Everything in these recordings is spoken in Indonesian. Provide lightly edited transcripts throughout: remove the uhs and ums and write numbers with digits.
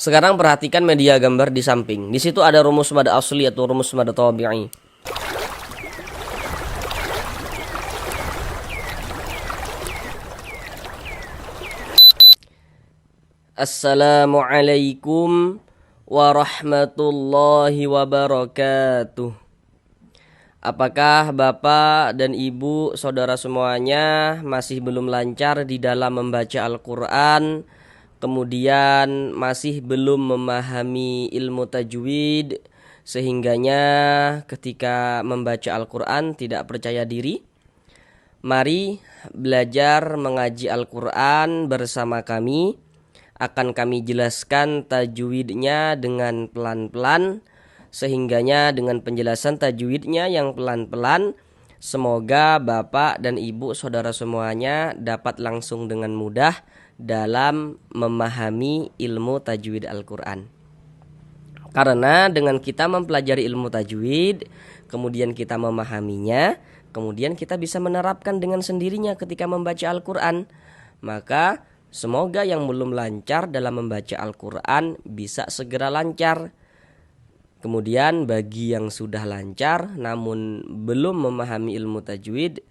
Sekarang perhatikan media gambar di samping. Di situ ada rumus mad asli atau rumus mad tabi'i. Assalamualaikum warahmatullahi wabarakatuh. Apakah Bapak dan Ibu, saudara semuanya masih belum lancar di dalam membaca Al-Quran, kemudian masih belum memahami ilmu tajwid, sehingganya ketika membaca Al-Quran tidak percaya diri? Mari belajar mengaji Al-Quran bersama kami. Akan kami jelaskan tajwidnya dengan pelan-pelan, sehingganya dengan penjelasan tajwidnya yang pelan-pelan, semoga Bapak dan Ibu saudara semuanya dapat langsung dengan mudah dalam memahami ilmu tajwid Al-Quran. Karena dengan kita mempelajari ilmu tajwid, kemudian kita memahaminya, kemudian kita bisa menerapkan dengan sendirinya ketika membaca Al-Quran. Maka semoga yang belum lancar dalam membaca Al-Quran bisa segera lancar. Kemudian bagi yang sudah lancar namun belum memahami ilmu tajwid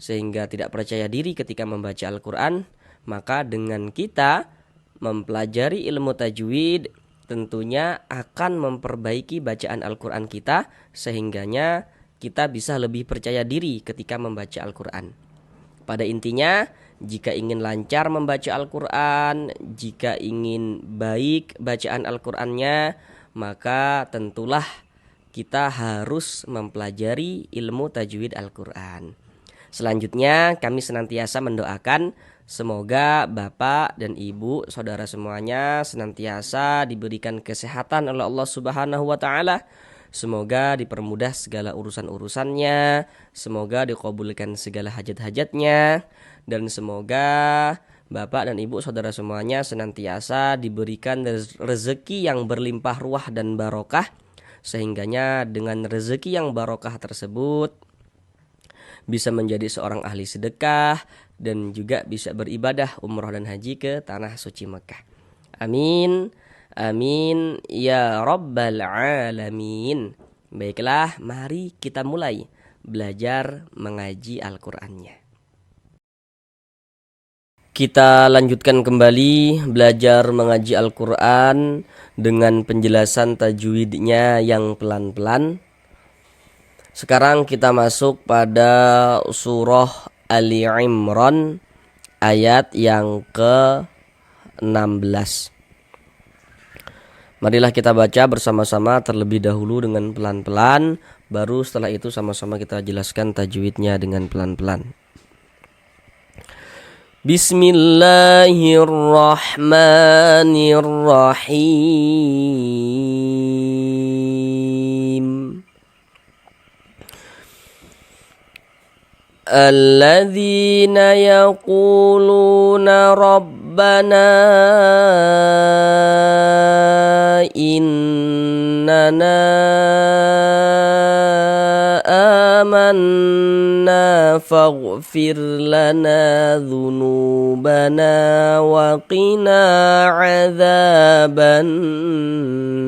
sehingga tidak percaya diri ketika membaca Al-Quran, maka dengan kita mempelajari ilmu tajwid tentunya akan memperbaiki bacaan Al-Quran kita, sehingganya kita bisa lebih percaya diri ketika membaca Al-Quran. Pada intinya, jika ingin lancar membaca Al-Quran, jika ingin baik bacaan Al-Qurannya, maka tentulah kita harus mempelajari ilmu tajwid Al-Quran. Selanjutnya, kami senantiasa mendoakan semoga Bapak dan Ibu, saudara semuanya senantiasa diberikan kesehatan oleh Allah Subhanahu wa Ta'ala. Semoga dipermudah segala urusan-urusannya, semoga dikabulkan segala hajat-hajatnya, dan semoga Bapak dan Ibu saudara semuanya senantiasa diberikan rezeki yang berlimpah ruah dan barokah, sehingganya dengan rezeki yang barokah tersebut bisa menjadi seorang ahli sedekah dan juga bisa beribadah umrah dan haji ke tanah suci Mekah. Amin. Amin ya rabbal alamin. Baiklah, mari kita mulai belajar mengaji Al-Qur'annya. Kita lanjutkan kembali belajar mengaji Al-Qur'an dengan penjelasan tajwidnya yang pelan-pelan. Sekarang kita masuk pada surah Ali Imran ayat yang ke-16. Marilah kita baca bersama-sama terlebih dahulu dengan pelan-pelan, baru setelah itu sama-sama kita jelaskan tajwidnya dengan pelan-pelan. Bismillahirrahmanirrahim. Alladzina yaquluna rabbana innana amanna faghfir lana dhunubana wa qina adzaban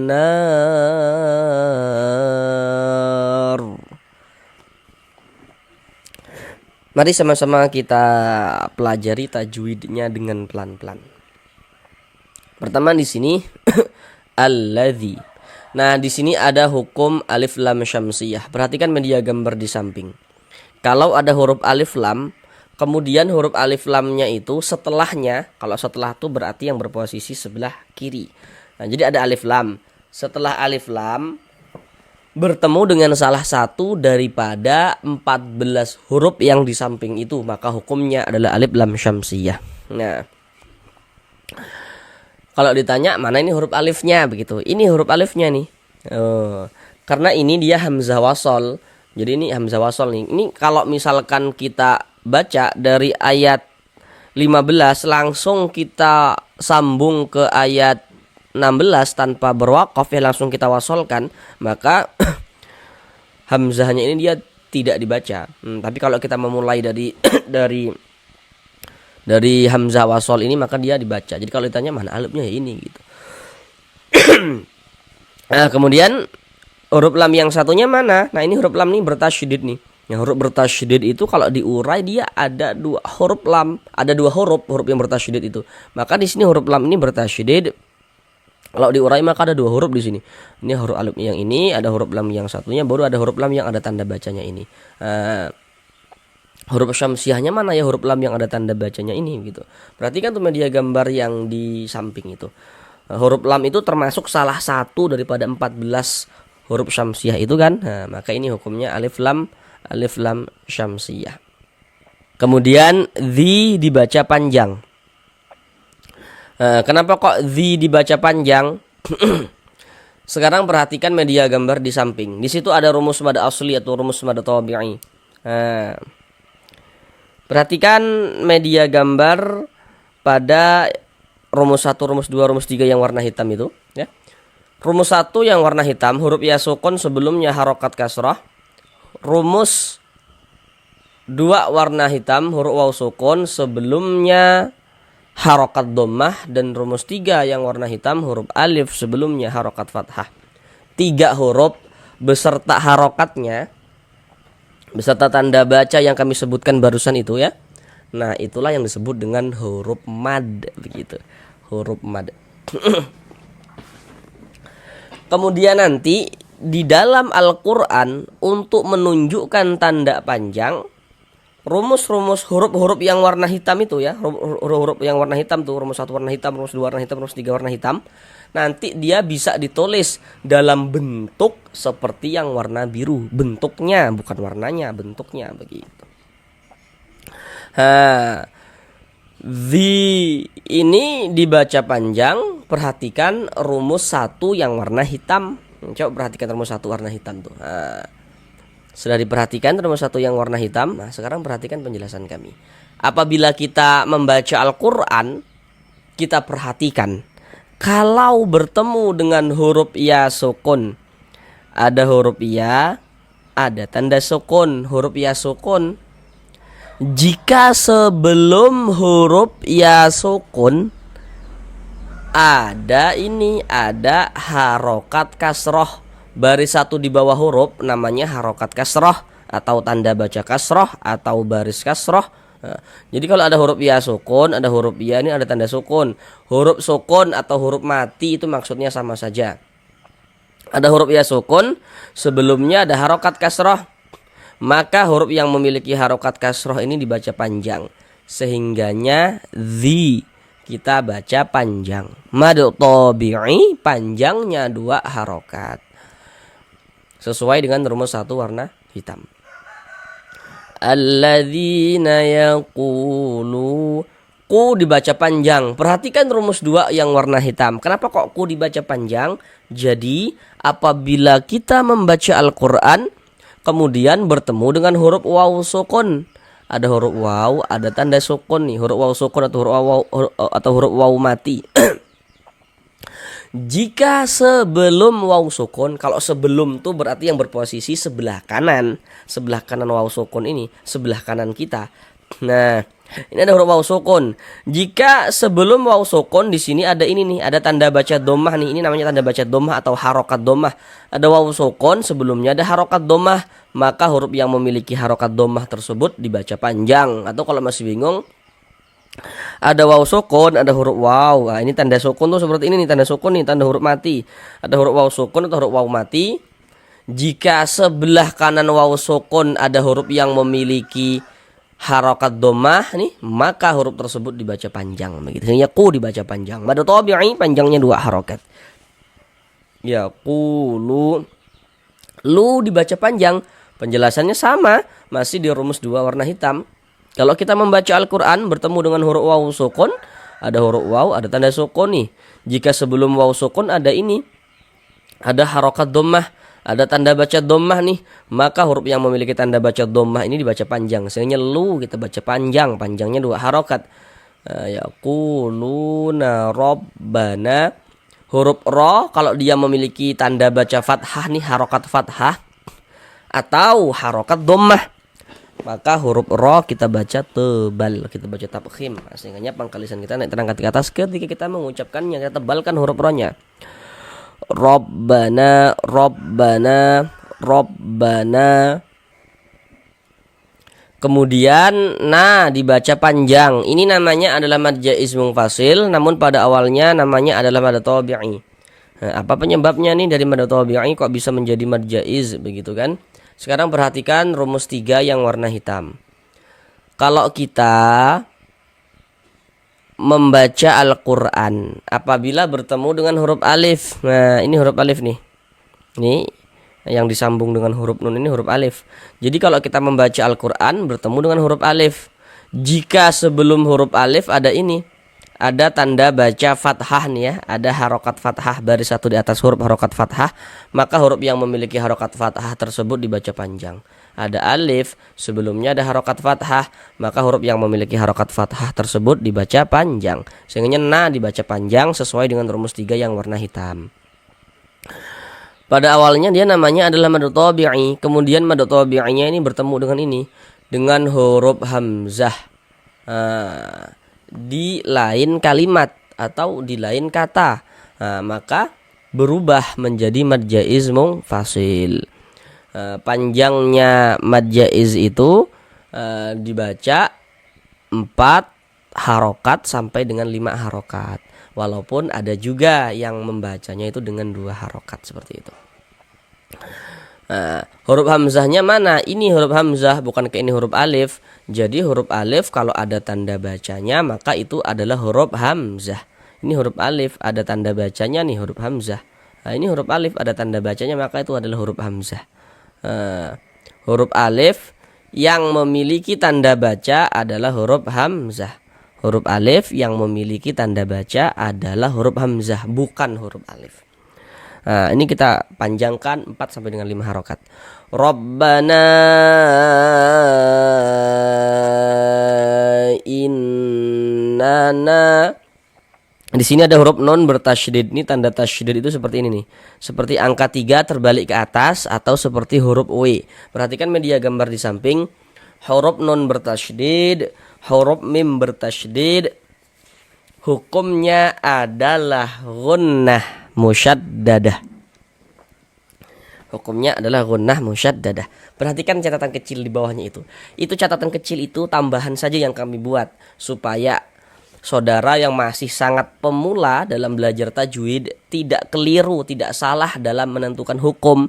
nar. Mari sama-sama kita pelajari tajwidnya dengan pelan-pelan. Pertama di sini alladzi. Nah, di sini ada hukum alif lam syamsiyah. Perhatikan media gambar di samping. Kalau ada huruf alif lam, kemudian huruf alif lamnya itu setelahnya, kalau setelah itu berarti yang berposisi sebelah kiri. Nah, jadi ada alif lam. Setelah alif lam bertemu dengan salah satu daripada 14 huruf yang di samping itu, maka hukumnya adalah alif lam syamsiyah. Nah, kalau ditanya mana ini huruf alifnya begitu, ini huruf alifnya nih. Karena ini dia hamzah wasol. Jadi ini hamzah wasol nih. Ini kalau misalkan kita baca dari ayat 15 langsung kita sambung ke ayat 16 tanpa berwaqaf, ya langsung kita wasolkan, maka hamzahnya ini dia tidak dibaca. Tapi kalau kita memulai dari hamzah wasol ini maka dia dibaca. Jadi kalau ditanya mana alifnya ya ini gitu. Nah, kemudian huruf lam yang satunya mana? Nah, ini huruf lam nih bertasydid nih. Yang huruf bertasydid itu kalau diurai dia ada dua huruf lam, ada dua huruf yang bertasydid itu. Maka di sini huruf lam ini bertasydid. Kalau diurai maka ada dua huruf di sini. Ini huruf alif yang ini, ada huruf lam yang satunya, baru ada huruf lam yang ada tanda bacanya ini. Huruf syamsiahnya mana ya huruf lam yang ada tanda bacanya ini gitu. Perhatikan tuh media gambar yang di samping itu. Huruf lam itu termasuk salah satu daripada 14 huruf syamsiah itu kan. Nah, maka ini hukumnya alif lam syamsiyah. Kemudian dhi dibaca panjang. Kenapa kok dhi dibaca panjang? Sekarang perhatikan media gambar di samping. Di situ ada rumus mad asli atau rumus mad tabi'i. Perhatikan media gambar pada rumus 1, rumus 2, rumus 3 yang warna hitam itu ya. Rumus 1 yang warna hitam, huruf ya sukun sebelumnya harokat kasrah. Rumus 2 warna hitam, huruf waw sukun sebelumnya harokat dhammah. Dan rumus 3 yang warna hitam, huruf alif sebelumnya harokat fathah. 3 huruf beserta harokatnya, beserta tanda baca yang kami sebutkan barusan itu ya. Nah, itulah yang disebut dengan huruf mad begitu. Huruf mad. Kemudian nanti di dalam Al-Qur'an untuk menunjukkan tanda panjang, rumus-rumus huruf-huruf yang warna hitam itu ya, huruf-huruf yang warna hitam tuh, rumus 1 warna hitam, rumus 2 warna hitam, rumus 3 warna hitam. Nanti dia bisa ditulis dalam bentuk seperti yang warna biru. Bentuknya, bukan warnanya, bentuknya begitu. Ini dibaca panjang. Perhatikan rumus 1 yang warna hitam. Coba perhatikan rumus 1 warna hitam tuh. Sudah diperhatikan rumus 1 yang warna hitam. Nah, sekarang perhatikan penjelasan kami. Apabila kita membaca Al-Qur'an, kita perhatikan kalau bertemu dengan huruf ya sukun, ada huruf ya, ada tanda sukun. Huruf ya sukun, jika sebelum huruf ya sukun ada harokat kasroh, baris 1 di bawah huruf namanya harokat kasroh atau tanda baca kasroh atau baris kasroh. Nah, jadi kalau ada huruf ya sukun, ada huruf ya ini ada tanda sukun. Huruf sukun atau huruf mati itu maksudnya sama saja. Ada huruf ya sukun, sebelumnya ada harokat kasroh, maka huruf yang memiliki harokat kasroh ini dibaca panjang. Sehingganya kita baca panjang. Mad tabi'i panjangnya 2 harokat. Sesuai dengan rumus 1 warna hitam. Alladzina yaqulu, ku dibaca panjang. Perhatikan rumus 2 yang warna hitam. Kenapa kok ku dibaca panjang? Jadi apabila kita membaca Al-Qur'an kemudian bertemu dengan huruf waw sukun, ada huruf waw, ada tanda sukun nih, huruf waw sukun atau huruf waw mati. Jika sebelum waw sukun, kalau sebelum tuh berarti yang berposisi sebelah kanan waw sukun ini, sebelah kanan kita. Nah, ini ada huruf waw sukun. Jika sebelum waw sukun di sini ada ini nih, ada tanda baca dhammah nih. Ini namanya tanda baca dhammah atau harokat dhammah. Ada waw sukun, sebelumnya ada harokat dhammah, maka huruf yang memiliki harokat dhammah tersebut dibaca panjang. Atau kalau masih bingung, ada waw sukun, ada huruf waw. Nah, ini tanda sukun tuh seperti ini nih, tanda sukun nih, tanda huruf mati. Ada huruf waw sukun atau huruf waw mati. Jika sebelah kanan waw sukun ada huruf yang memiliki harokat dhammah nih, maka huruf tersebut dibaca panjang begitu. Sehingga ku dibaca panjang. Mad tabi'i panjangnya 2 harokat. Ya qulu, lu dibaca panjang. Penjelasannya sama, masih di rumus 2 warna hitam. Kalau kita membaca Al-Qur'an bertemu dengan huruf waw sukun, ada huruf waw, ada tanda sukun nih. Jika sebelum waw sukun ada ini, ada harokat dhammah, ada tanda baca dhammah nih, maka huruf yang memiliki tanda baca dhammah ini dibaca panjang. Sehingga lu kita baca panjang, panjangnya 2 harokat. Yaquluna rabbana, huruf ra kalau dia memiliki tanda baca fathah nih, harokat fathah atau harokat dhammah, maka huruf ra kita baca tebal, kita baca tafkhim. Sehingga pangkalisan kita naik terangkat ke atas ketika kita mengucapkannya, kita tebalkan huruf ra-nya. Rabbana, Rabbana, Rabbana. Kemudian dibaca panjang. Ini namanya adalah mad jaiz munfasil, namun pada awalnya namanya adalah mad tabi'i. Nah, apa penyebabnya nih dari mad tabi'i kok bisa menjadi mad jaiz begitu kan? Sekarang perhatikan rumus 3 yang warna hitam. Kalau kita membaca Al-Qur'an apabila bertemu dengan huruf alif. Nah, ini huruf alif nih. Ini yang disambung dengan huruf nun, ini huruf alif. Jadi kalau kita membaca Al-Quran bertemu dengan huruf alif, jika sebelum huruf alif ada ini, ada tanda baca fathah nih ya, ada harokat fathah baris satu di atas huruf harokat fathah, maka huruf yang memiliki harokat fathah tersebut dibaca panjang. Ada alif, sebelumnya ada harokat fathah, maka huruf yang memiliki harokat fathah tersebut dibaca panjang. Sehingga dibaca panjang sesuai dengan rumus 3 yang warna hitam. Pada awalnya dia namanya adalah mad tabi'i, kemudian mad tabi'inya ini bertemu dengan ini, dengan huruf hamzah di lain kalimat atau di lain kata, maka berubah menjadi mad jaiz munfasil. Panjangnya mad jaiz itu dibaca 4 harokat sampai dengan 5 harokat. Walaupun ada juga yang membacanya itu dengan 2 harokat seperti itu. Nah, huruf hamzahnya mana? Ini huruf hamzah, bukan kayak ini huruf alif. Jadi huruf alif kalau ada tanda bacanya maka itu adalah huruf hamzah. Ini huruf alif ada tanda bacanya nih huruf hamzah. Nah, ini huruf alif ada tanda bacanya maka itu adalah huruf hamzah. Huruf alif yang memiliki tanda baca adalah huruf hamzah. Huruf alif yang memiliki tanda baca adalah huruf hamzah, bukan huruf alif. Nah, ini kita panjangkan 4 sampai dengan 5 harokat. Rabbana innana. Di sini ada huruf non bertasydid. Ini tanda tasydid itu seperti ini nih. Seperti angka 3 terbalik ke atas atau seperti huruf W. Perhatikan media gambar di samping. Huruf non bertasydid, huruf mim bertasydid, hukumnya adalah gunnah musyaddadah. Hukumnya adalah gunnah musyaddadah. Perhatikan catatan kecil di bawahnya itu. Itu catatan kecil itu tambahan saja yang kami buat supaya saudara yang masih sangat pemula dalam belajar tajwid tidak keliru, tidak salah dalam menentukan hukum.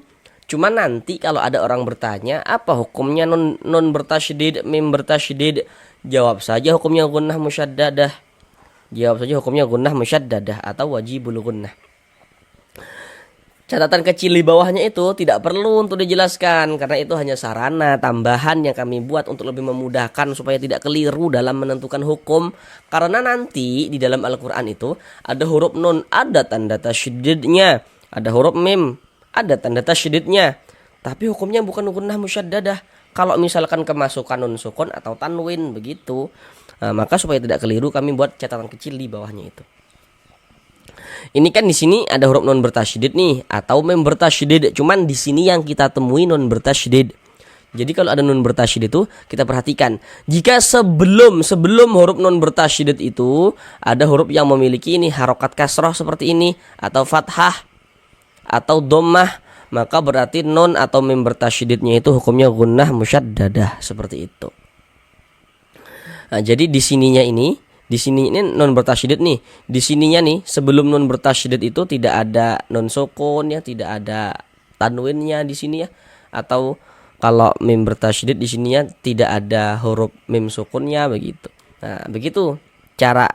Cuma nanti kalau ada orang bertanya, apa hukumnya nun bertasydid, mim bertasydid? Jawab saja hukumnya gunnah musyaddadah. Jawab saja hukumnya gunnah musyaddadah atau wajibul gunnah. Catatan kecil di bawahnya itu tidak perlu untuk dijelaskan karena itu hanya sarana tambahan yang kami buat untuk lebih memudahkan supaya tidak keliru dalam menentukan hukum. Karena nanti di dalam Al-Quran itu ada huruf nun, ada tanda tasydidnya, ada huruf mim, ada tanda tasydidnya, tapi hukumnya bukan gunnah musyaddadah. Kalau misalkan kemasukan nun sukun atau tanwin begitu, maka supaya tidak keliru kami buat catatan kecil di bawahnya itu. Ini kan di sini ada huruf nun bertasydid nih atau mim bertasydid, cuman di sini yang kita temui nun bertasydid. Jadi kalau ada nun bertasydid itu kita perhatikan, jika sebelum huruf nun bertasydid itu ada huruf yang memiliki ini harokat kasroh seperti ini atau fathah atau dhammah, maka berarti nun atau mim bertasydidnya itu hukumnya gunnah musyaddadah seperti itu. Nah, jadi di sini ini nun bertasydid nih. Di sininya nih sebelum nun bertasydid itu tidak ada nun sukun ya, tidak ada tanwinnya di sini ya. Atau kalau mim bertasydid di sininya tidak ada huruf mim sukunnya begitu. Nah, begitu cara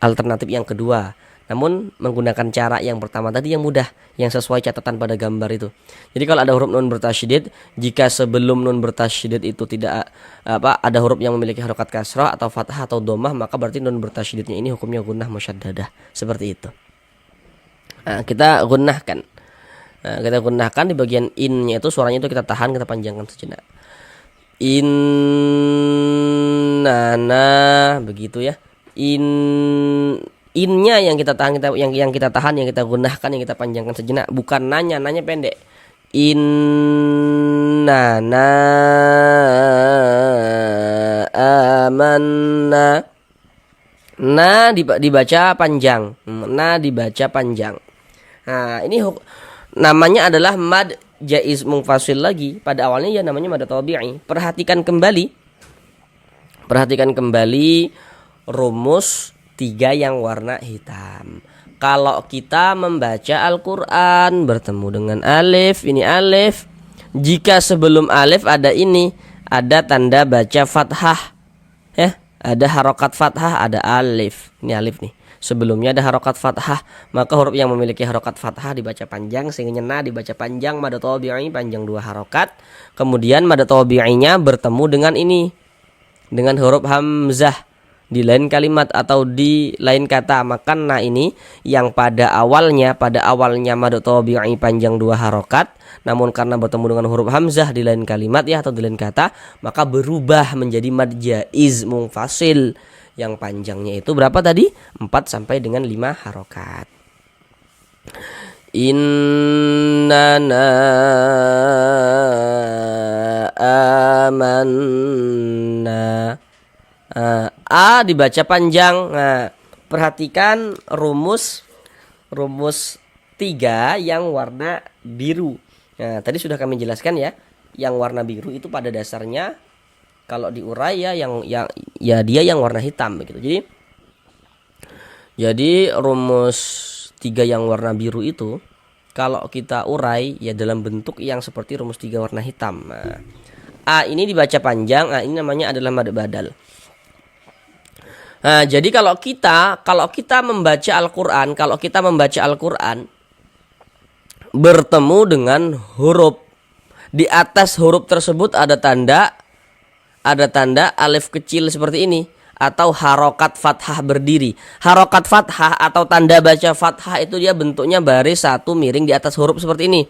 alternatif yang kedua. Namun menggunakan cara yang pertama tadi yang mudah, yang sesuai catatan pada gambar itu. Jadi kalau ada huruf nun bertasydid, jika sebelum nun bertasydid itu tidak ada huruf yang memiliki harokat kasrah atau fathah atau dhammah, maka berarti nun bertasydidnya ini hukumnya gunnah musyaddadah seperti itu. Nah, kita gunnahkan. Kita gunnahkan di bagian in-nya itu suaranya itu kita tahan, kita panjangkan sejenak. Innana begitu ya. In-nya yang kita tahan, yang kita gunnahkan, yang kita panjangkan sejenak, bukan nanya pendek. Innana amanna. Dibaca panjang. Dibaca panjang. Nah, ini namanya adalah mad jaiz munfasil lagi. Pada awalnya ya namanya mad tabi'i. Perhatikan kembali rumus 3 yang warna hitam. Kalau kita membaca Al-Qur'an bertemu dengan alif, ini alif. Jika sebelum alif ada tanda baca fathah. Ya, ada harokat fathah, ada alif. Ini alif nih. Sebelumnya ada harokat fathah, maka huruf yang memiliki harokat fathah dibaca panjang, sehingga na dibaca panjang, mad tabi'i panjang 2 harokat. Kemudian mad tabi'inya bertemu dengan huruf hamzah di lain kalimat atau di lain kata, maka na ini yang pada awalnya mad tabi'i panjang 2 harokat, namun karena bertemu dengan huruf hamzah di lain kalimat ya atau di lain kata, maka berubah menjadi mad jaiz munfasil yang panjangnya itu berapa tadi? 4 sampai dengan 5 harokat. Innana amanna. A dibaca panjang. Nah, perhatikan rumus 3 yang warna biru. Nah, tadi sudah kami jelaskan ya, yang warna biru itu pada dasarnya kalau diurai ya dia yang warna hitam begitu. Jadi rumus 3 yang warna biru itu kalau kita urai ya dalam bentuk yang seperti rumus 3 warna hitam. Nah, A ini dibaca panjang, ini namanya adalah mad badal. Nah, jadi kalau kita membaca Al-Qur'an, bertemu dengan huruf, di atas huruf tersebut ada tanda alif kecil seperti ini atau harokat fathah berdiri. Harokat fathah atau tanda baca fathah itu dia bentuknya baris 1 miring di atas huruf seperti ini.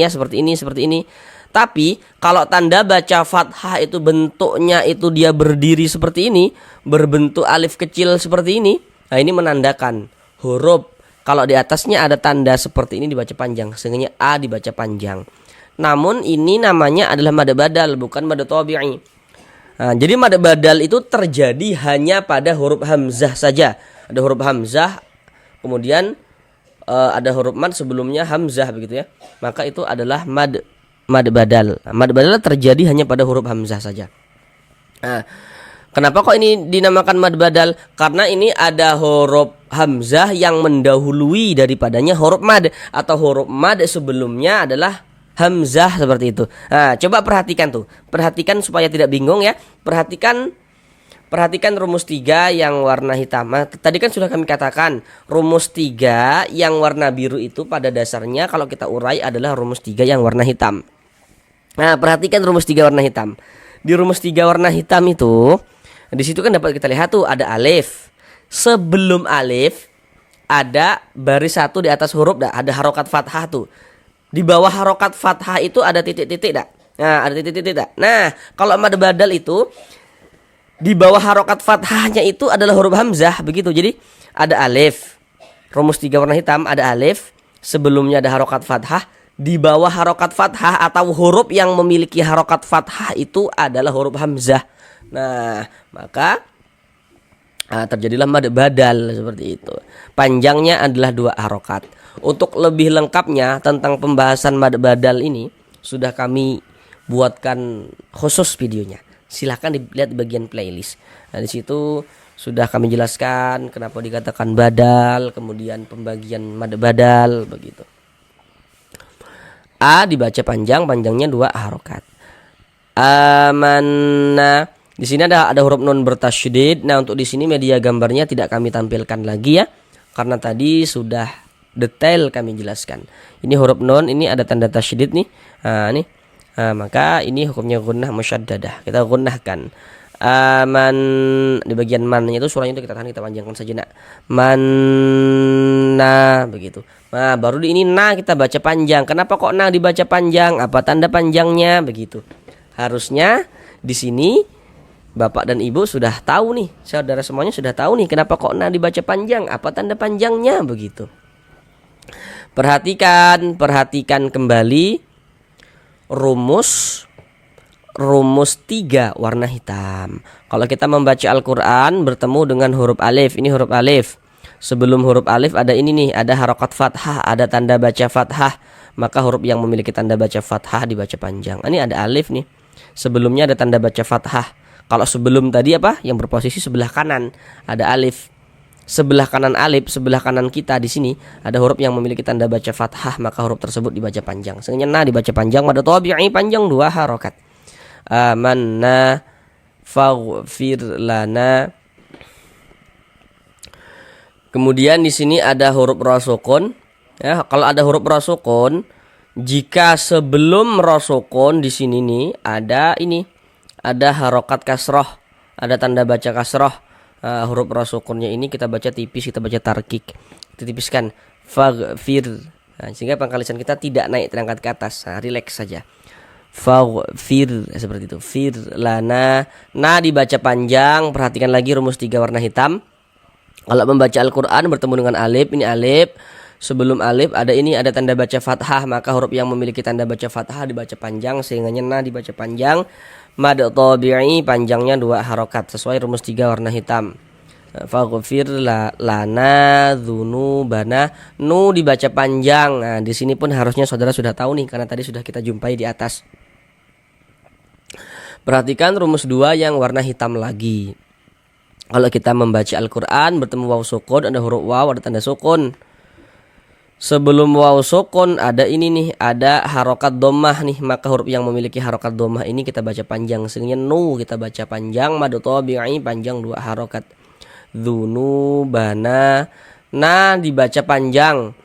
Seperti ini. Tapi kalau tanda baca fathah itu bentuknya itu dia berdiri seperti ini, berbentuk alif kecil seperti ini. Nah, ini menandakan huruf kalau di atasnya ada tanda seperti ini dibaca panjang, sehingga A dibaca panjang. Namun ini namanya adalah mad badal, bukan mad tabi'i. Nah, jadi mad badal itu terjadi hanya pada huruf hamzah saja. Ada huruf hamzah, kemudian ada huruf mad sebelumnya hamzah begitu ya. Maka itu adalah mad badal. Mad badal terjadi hanya pada huruf hamzah saja. Nah, kenapa kok ini dinamakan mad badal? Karena ini ada huruf hamzah yang mendahului daripadanya huruf mad, atau huruf mad sebelumnya adalah hamzah seperti itu. Nah, coba perhatikan supaya tidak bingung ya. Perhatikan rumus 3 yang warna hitam. Nah, tadi kan sudah kami katakan rumus 3 yang warna biru itu pada dasarnya kalau kita urai adalah rumus 3 yang warna hitam. Nah, perhatikan rumus 3 warna hitam. Di rumus 3 warna hitam itu, di situ kan dapat kita lihat tuh ada alif. Sebelum alif ada baris 1 di atas huruf, ada harokat fathah tuh. Di bawah harokat fathah itu ada titik-titik dah. Nah, ada titik-titik dah. Nah, kalau mad badal itu di bawah harokat fathahnya itu adalah huruf hamzah begitu. Jadi ada alif. Rumus 3 warna hitam ada alif, sebelumnya ada harokat fathah, di bawah harokat fathah atau huruf yang memiliki harokat fathah itu adalah huruf hamzah. Nah, maka terjadilah mad badal seperti itu. Panjangnya adalah 2 harokat. Untuk lebih lengkapnya tentang pembahasan mad badal ini sudah kami buatkan khusus videonya. Silahkan dilihat di bagian playlist. Nah, di situ sudah kami jelaskan kenapa dikatakan badal, kemudian pembagian mad badal begitu. A dibaca panjangnya 2 harokat. Amanna. Di sini ada huruf nun bertasydid. Nah, untuk di sini media gambarnya tidak kami tampilkan lagi ya, karena tadi sudah detail kami jelaskan. Ini huruf nun, ini ada tanda tasydid nih. Nih. Maka ini hukumnya gunnah musyaddadah. Kita gunnahkan. Aman di bagian man-nya itu suaranya itu kita panjangkan saja nak. Manna begitu. Nah, baru di ini na kita baca panjang. Kenapa kok na dibaca panjang? Apa tanda panjangnya begitu? Harusnya di sini Bapak dan Ibu sudah tahu nih, saudara semuanya sudah tahu nih kenapa kok na dibaca panjang? Apa tanda panjangnya begitu? Perhatikan kembali rumus 3 warna hitam. Kalau kita membaca Al-Qur'an bertemu dengan huruf alif, ini huruf alif. Sebelum huruf alif ada ini nih, ada harokat fathah, ada tanda baca fathah, maka huruf yang memiliki tanda baca fathah dibaca panjang. Ini ada alif nih, sebelumnya ada tanda baca fathah. Kalau sebelum tadi apa? Yang berposisi sebelah kanan ada alif. Sebelah kanan alif, sebelah kanan kita di sini ada huruf yang memiliki tanda baca fathah, maka huruf tersebut dibaca panjang. Sehingga na dibaca panjang, mad tabi'i panjang 2 harokat. Amanna, faghfir lana. Kemudian di sini ada huruf ra sukun. Ya, kalau ada huruf ra sukun, jika sebelum ra sukun di sini nih ada ini, ada harokat kasroh, ada tanda baca kasroh. Huruf ra sukunnya ini kita baca tipis, kita baca tarkik, kita tipiskan faghfir. Sehingga pangkal lisan kita tidak naik terangkat ke atas, relax saja. Faghfir, seperti itu. Fir lana, na dibaca panjang. Perhatikan lagi rumus 3 warna hitam. Kalau membaca Al-Quran bertemu dengan alif, ini alif. Sebelum alif ada ini, ada tanda baca fathah, maka huruf yang memiliki tanda baca fathah dibaca panjang, sehingga na dibaca panjang. Mad tabi'i panjangnya 2 harokat sesuai rumus 3 warna hitam. Faghfir lana dzunubana, nu dibaca panjang. Nah, di sini pun harusnya saudara sudah tahu nih, karena tadi sudah kita jumpai di atas. Perhatikan rumus 2 yang warna hitam lagi. Kalau kita membaca Al-Quran bertemu waw sukun, ada huruf waw, ada tanda sukun. Sebelum waw sukun ada ini nih, ada harokat dhammah nih, maka huruf yang memiliki harokat dhammah ini kita baca panjang. Sehingga nu kita baca panjang, mad tabi'i panjang 2 harokat. Dzunubana, na dibaca panjang.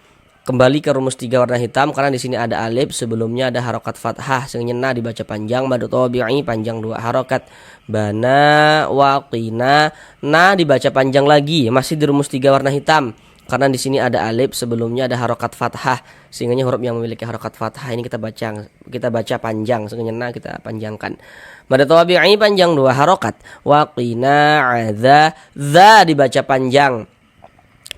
Kembali ke rumus 3 warna hitam, karena di sini ada alif, sebelumnya ada harokat fathah, sehingga na dibaca panjang, mad tabi'i panjang 2 harokat. Bana waqina, na dibaca panjang lagi, masih di rumus 3 warna hitam, karena di sini ada alif, sebelumnya ada harokat fathah, sehingga huruf yang memiliki harokat fathah ini kita baca panjang, sehingga na kita panjangkan. Mad tabi'i panjang 2 harokat. Waqina adza, za dibaca panjang.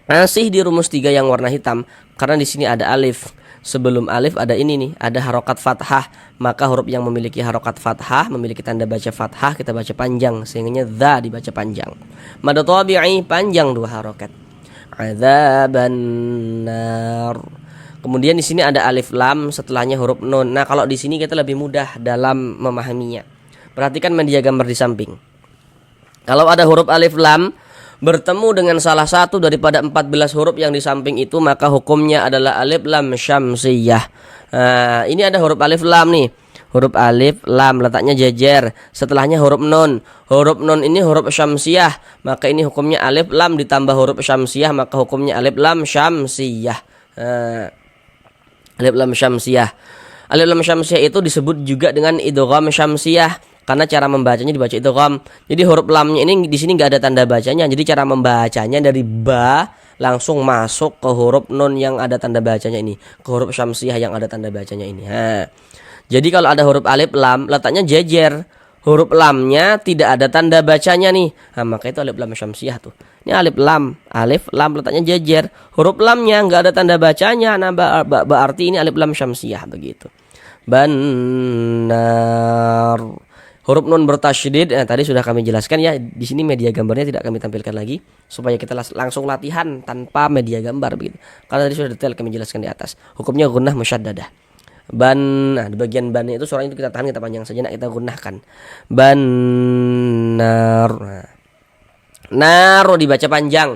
Masih di rumus 3 yang warna hitam, karena di sini ada alif. Sebelum alif ada ini nih, ada harokat fathah, maka huruf yang memiliki harokat fathah, memiliki tanda baca fathah, kita baca panjang, sehingga za dibaca panjang. Mad tabi'i panjang 2 harokat. Adzaban nar. Kemudian di sini ada alif lam, setelahnya huruf nun. Nah, kalau di sini kita lebih mudah dalam memahaminya. Perhatikan media gambar di samping. Kalau ada huruf alif lam bertemu dengan salah satu daripada 14 huruf yang di samping itu, maka hukumnya adalah alif lam syamsiyah. Nah, ini ada huruf alif lam nih. Huruf alif lam letaknya jejer, setelahnya huruf nun. Huruf nun ini huruf syamsiyah, maka ini hukumnya alif lam ditambah huruf syamsiyah, maka hukumnya alif lam syamsiyah. Alif lam syamsiyah. Alif lam syamsiyah itu disebut juga dengan idgham syamsiyah, karena cara membacanya dibaca idgham. Jadi huruf lamnya ini di sini nggak ada tanda bacanya. Jadi cara membacanya dari ba langsung masuk ke huruf nun yang ada tanda bacanya ini, ke huruf syamsiyah yang ada tanda bacanya ini. Jadi kalau ada huruf alif lam letaknya jejer, huruf lamnya tidak ada tanda bacanya nih. Maka itu alif lam syamsiyah tuh. Ini alif lam letaknya jejer, huruf lamnya nggak ada tanda bacanya. Nah, berarti ini alif lam syamsiyah begitu. Benar. Huruf nun bertasydid, tadi sudah kami jelaskan ya. Di sini media gambarnya tidak kami tampilkan lagi supaya kita langsung latihan tanpa media gambar begitu. Karena tadi sudah detail kami jelaskan di atas. Hukumnya gunnah musyaddadah. Nah, di bagian ban itu suaranya itu kita tahan, kita panjang saja, kita gunnahkan. Banar. Naro dibaca panjang.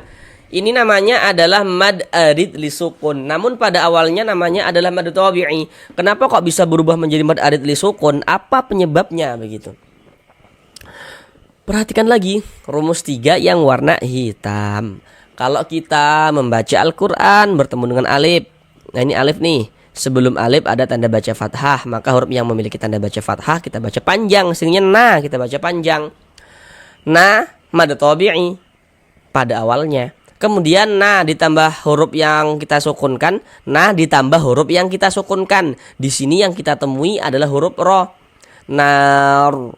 Ini namanya adalah mad arid li sukun. Namun pada awalnya namanya adalah mad tabi'i. Kenapa kok bisa berubah menjadi mad arid li sukun? Apa penyebabnya begitu? Perhatikan lagi rumus 3 yang warna hitam. Kalau kita membaca Al-Quran bertemu dengan alif. Nah, ini alif nih. Sebelum alif ada tanda baca fathah, maka huruf yang memiliki tanda baca fathah kita baca panjang, sehingga na kita baca panjang. Na mad tabi'i pada awalnya. Kemudian na ditambah huruf yang kita sukunkan, na ditambah huruf yang kita sukunkan. Di sini yang kita temui adalah huruf ro. Nar.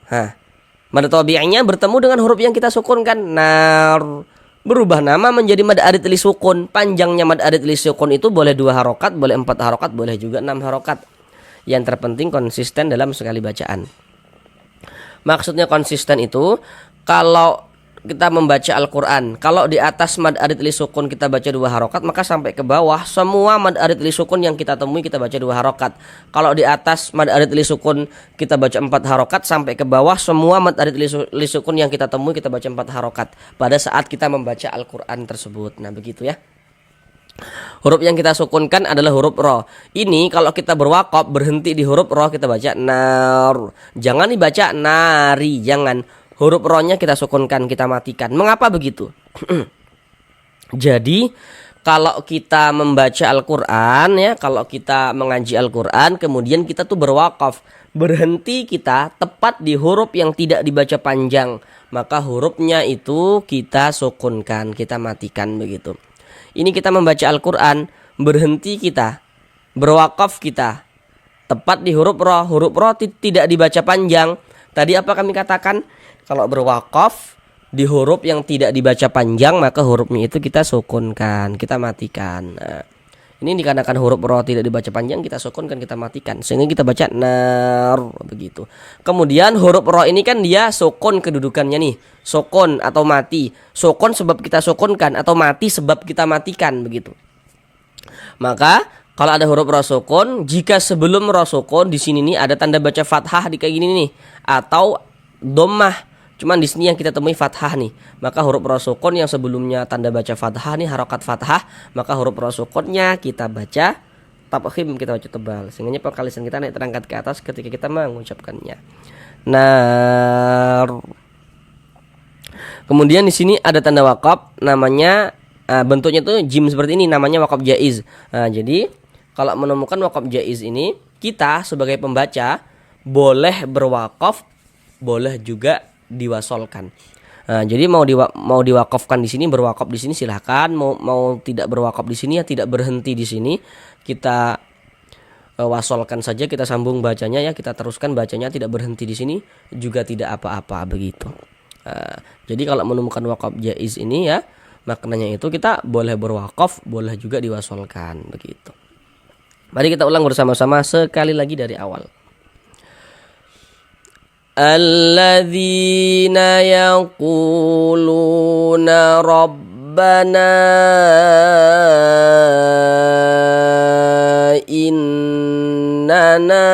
Mad tabi'inya bertemu dengan huruf yang kita sukunkan, nar. Berubah nama menjadi mad arid li sukun. Panjangnya mad arid li sukun itu boleh 2 harokat, boleh 4 harokat, boleh juga 6 harokat. Yang terpenting konsisten dalam sekali bacaan. Maksudnya konsisten itu kalau kita membaca Al-Quran, kalau di atas mad arid li sukun kita baca 2 harokat, maka sampai ke bawah semua mad arid li sukun yang kita temui kita baca 2 harokat. Kalau di atas mad arid li sukun kita baca 4 harokat, sampai ke bawah semua mad arid li sukun yang kita temui kita baca 4 harokat pada saat kita membaca Al-Quran tersebut. Nah begitu ya. Huruf yang kita sukunkan adalah huruf ro. Ini kalau kita berwakaf berhenti di huruf ro kita baca nar. Jangan dibaca nari, jangan. Huruf ro-nya kita sukunkan, kita matikan. Mengapa begitu? Jadi kalau kita membaca Al-Quran ya, kalau kita mengaji Al-Quran, kemudian kita tuh berwakaf, berhenti kita tepat di huruf yang tidak dibaca panjang, maka hurufnya itu kita sukunkan, kita matikan begitu. Ini kita membaca Al-Quran, berhenti kita, berwakaf kita, tepat di huruf ro. Huruf ro tidak dibaca panjang. Tadi apa kami katakan? Kalau berwakaf di huruf yang tidak dibaca panjang, maka hurufnya itu kita sukunkan, kita matikan. Nah, ini dikarenakan huruf ro tidak dibaca panjang, kita sukunkan, kita matikan, sehingga kita baca nar begitu. Kemudian huruf ro ini kan dia sukun kedudukannya nih, sukun atau mati. Sukun sebab kita sukunkan atau mati sebab kita matikan begitu. Maka kalau ada huruf ro sukun, jika sebelum ro sukun di sini nih ada tanda baca fathah di kayak gini nih, atau dhammah, cuman di sini yang kita temui fathah nih, maka huruf ro sukun yang sebelumnya tanda baca fathah nih, harokat fathah, maka huruf ro sukunnya kita baca tafkhim, kita baca tebal, sehingga pangkal lisan kita naik terangkat ke atas ketika kita mengucapkannya. Nar. Kemudian di sini ada tanda wakaf, namanya bentuknya tuh jim seperti ini, namanya wakaf jaiz. Nah, jadi kalau menemukan wakaf jaiz ini, kita sebagai pembaca boleh berwakaf, boleh juga diwasolkan. Nah, jadi mau diwakafkan di sini, berwakaf di sini silahkan. Mau tidak berwakaf di sini ya tidak berhenti di sini. Kita wasolkan saja, kita sambung bacanya ya, kita teruskan bacanya, tidak berhenti di sini juga tidak apa-apa begitu. Jadi kalau menemukan wakaf jaiz ini ya, maknanya itu kita boleh berwakaf, boleh juga diwasolkan begitu. Mari kita ulang bersama-sama sekali lagi dari awal. Alladzina yaquluna rabbana innana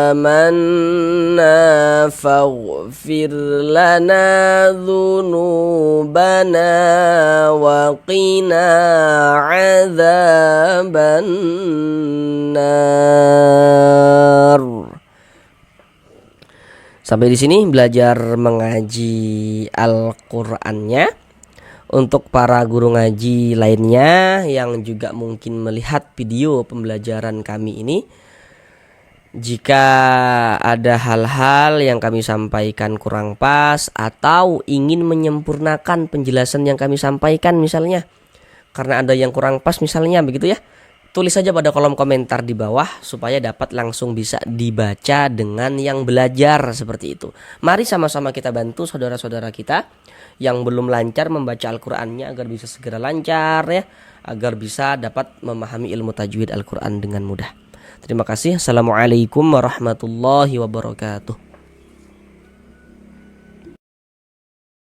amanna faghfir lana dhunubana wa qina adzaban nar. Sampai di sini belajar mengaji Al-Qur'annya. Untuk para guru ngaji lainnya yang juga mungkin melihat video pembelajaran kami ini, jika ada hal-hal yang kami sampaikan kurang pas atau ingin menyempurnakan penjelasan yang kami sampaikan misalnya, karena ada yang kurang pas misalnya begitu ya, tulis saja pada kolom komentar di bawah supaya dapat langsung bisa dibaca dengan yang belajar seperti itu. Mari sama-sama kita bantu saudara-saudara kita yang belum lancar membaca Al-Qur'annya agar bisa segera lancar ya, agar bisa dapat memahami ilmu tajwid Al-Qur'an dengan mudah. Terima kasih. Assalamualaikum warahmatullahi wabarakatuh.